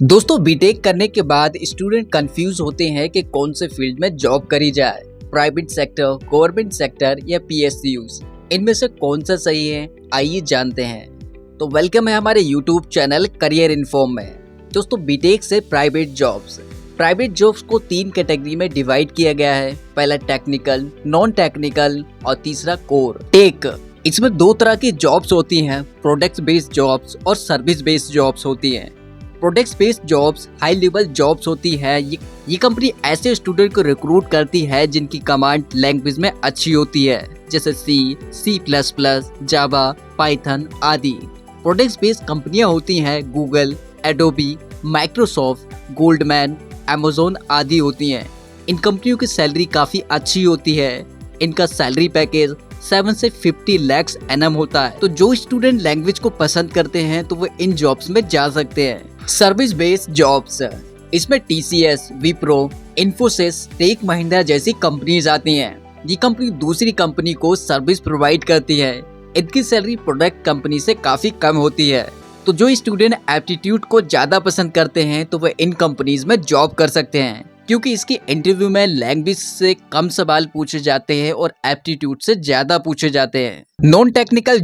दोस्तों बीटेक करने के बाद स्टूडेंट कंफ्यूज होते हैं कि कौन से फील्ड में जॉब करी जाए, प्राइवेट सेक्टर, गवर्नमेंट सेक्टर या पीएसयूज, इनमें से कौन सा सही है, आइए जानते हैं। तो वेलकम है हमारे यूट्यूब चैनल करियर इन्फॉर्म में। दोस्तों बीटेक से प्राइवेट जॉब्स को 3 कैटेगरी में डिवाइड किया गया है। पहला टेक्निकल, नॉन टेक्निकल और तीसरा कोर। टेक, इसमें 2 तरह की जॉब्स होती हैं, प्रोडक्ट बेस्ड जॉब्स और सर्विस बेस्ड जॉब्स होती हैं। Product based jobs high level jobs होती है। ये कंपनी ऐसे स्टूडेंट को रिक्रूट करती है जिनकी कमांड लैंग्वेज में अच्छी होती है, जैसे C++, जावा, पाइथन आदि। प्रोडक्ट बेस्ड कंपनियां होती हैं Google, Adobe, Microsoft, Goldman, Amazon आदि होती हैं। इन कंपनियों की सैलरी काफ़ी अच्छी होती है। इनका सैलरी पैकेज 7 से 50 लाख एनम होता है। तो जो स्टूडेंट लैंग्वेज को पसंद करते हैं तो वो इन जॉब्स में जा सकते हैं। सर्विस बेस्ड जॉब्स, इसमें TCS, विप्रो, इन्फोसिस, टेक महिंद्रा जैसी कंपनीज आती हैं। ये कंपनी दूसरी कंपनी को सर्विस प्रोवाइड करती है। इनकी सैलरी प्रोडक्ट कंपनी से काफी कम होती है। तो जो स्टूडेंट एप्टीट्यूड को ज्यादा पसंद करते हैं तो वो इन कंपनीज में जॉब कर सकते हैं, क्योंकि इसकी इंटरव्यू में लैंग्वेज से कम सवाल पूछे जाते हैं और एप्टीट्यूड से ज्यादा पूछे जाते हैं। नॉन टेक्निकल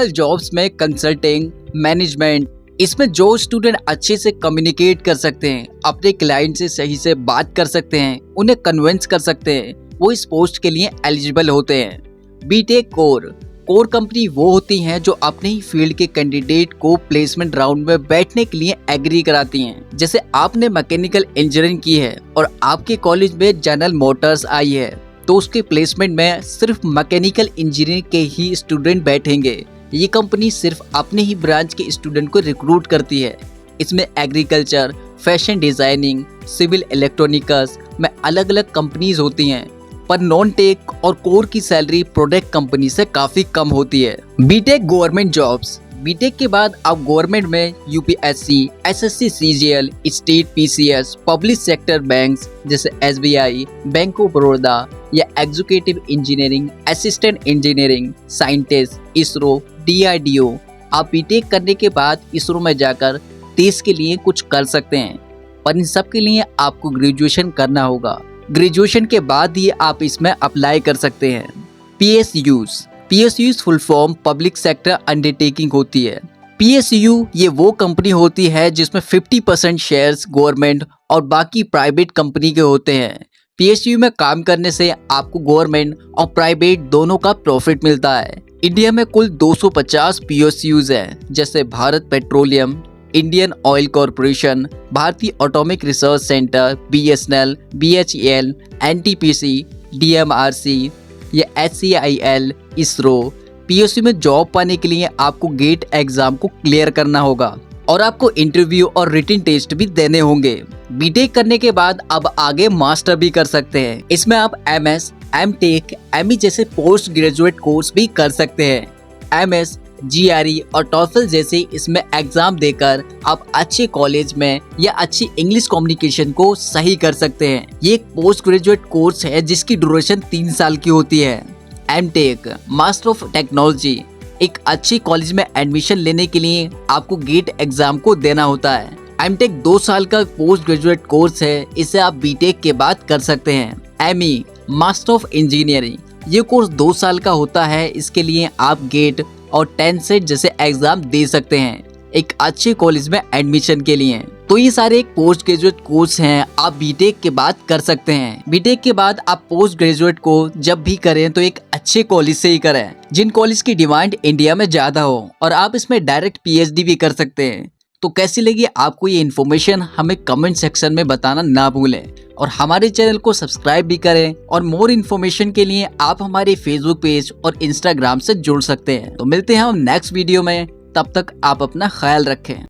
जॉब्स में कंसल्टिंग, मैनेजमेंट, इसमें जो स्टूडेंट अच्छे से कम्युनिकेट कर सकते हैं, अपने क्लाइंट से सही से बात कर सकते हैं, उन्हें कन्विंस कर सकते हैं, वो इस पोस्ट के लिए एलिजिबल होते हैं। बीटेक कोर कंपनी वो होती हैं जो अपने ही फील्ड के कैंडिडेट को प्लेसमेंट राउंड में बैठने के लिए एग्री कराती हैं। जैसे आपने मैकेनिकल इंजीनियरिंग की है और आपके कॉलेज में जनरल मोटर्स आई है, तो उसके प्लेसमेंट में सिर्फ मैकेनिकल इंजीनियरिंग के ही स्टूडेंट बैठेंगे। ये कंपनी सिर्फ अपने ही ब्रांच के स्टूडेंट को रिक्रूट करती है। इसमें agriculture, fashion designing, civil electronics में अलग अलग कंपनीज होती हैं, पर नॉन टेक और कोर की सैलरी प्रोडक्ट कंपनी से काफी कम होती है। बीटेक गवर्नमेंट जॉब्स, बीटेक के बाद आप गवर्नमेंट में UPSC, SSC CGL, state PCS, public sector banks जैसे SBI, बैंक ऑफ बड़ौदा या executive engineering, assistant engineering, scientist, ISRO, DRDO, आप बीटेक करने के बाद इसरो में जाकर देश के लिए कुछ कर सकते हैं, पर इन सब के लिए आपको ग्रेजुएशन करना होगा। ग्रेजुएशन के बाद ही आप इसमें अप्लाई कर सकते हैं। PSUs full form public sector undertaking होती है। PSU ये वो कंपनी होती है जिसमें 50% शेयर्स गवर्नमेंट और बाकी प्राइवेट कंपनी के होते हैं। PSU में काम करने से आपको गवर्नमेंट और प्राइवेट दोनों का प्रॉफिट मिलता है। इंडिया में कुल 250 PSUs हैं, जैसे Bharat petroleum, Indian oil corporation, Bharatiya atomic research centre, BSNL, BHEL, NTPC, DMRC या HCIL, इसरो। PSU में जॉब पाने के लिए आपको गेट एग्जाम को क्लियर करना होगा और आपको इंटरव्यू और रिटन टेस्ट भी देने होंगे। बीटेक करने के बाद अब आगे मास्टर भी कर सकते हैं। इसमें आप MS, MTech, ME जैसे पोस्ट ग्रेजुएट कोर्स भी कर सकते हैं। MS, GRE और TOEFL जैसे इसमें एग्जाम देकर आप अच्छे कॉलेज में या अच्छी इंग्लिश कम्युनिकेशन को सही कर सकते हैं। ये एक पोस्ट ग्रेजुएट कोर्स है जिसकी ड्यूरेशन 3 साल की होती है। MTech, मास्टर ऑफ टेक्नोलॉजी, एक अच्छी कॉलेज में एडमिशन लेने के लिए आपको गेट एग्जाम को देना होता है। MTech 2 साल का पोस्ट ग्रेजुएट कोर्स है, इसे आप बीटेक के बाद कर सकते हैं। ME, मास्टर ऑफ इंजीनियरिंग, ये कोर्स 2 साल का होता है। इसके लिए आप गेट और 10 सेट जैसे एग्जाम दे सकते हैं एक अच्छे कॉलेज में एडमिशन के लिए। तो ये सारे एक पोस्ट ग्रेजुएट कोर्स हैं, आप बीटेक के बाद कर सकते हैं। बीटेक के बाद आप पोस्ट ग्रेजुएट को जब भी करें तो एक अच्छे कॉलेज से ही करें, जिन कॉलेज की डिमांड इंडिया में ज्यादा हो, और आप इसमें डायरेक्ट PhD भी कर सकते हैं। तो कैसी लगी आपको ये इन्फॉर्मेशन, हमें कमेंट सेक्शन में बताना ना भूलें और हमारे चैनल को सब्सक्राइब भी करें। और मोर इन्फॉर्मेशन के लिए आप हमारे फेसबुक पेज और इंस्टाग्राम से जुड़ सकते हैं। तो मिलते हैं हम नेक्स्ट वीडियो में, तब तक आप अपना ख्याल रखें।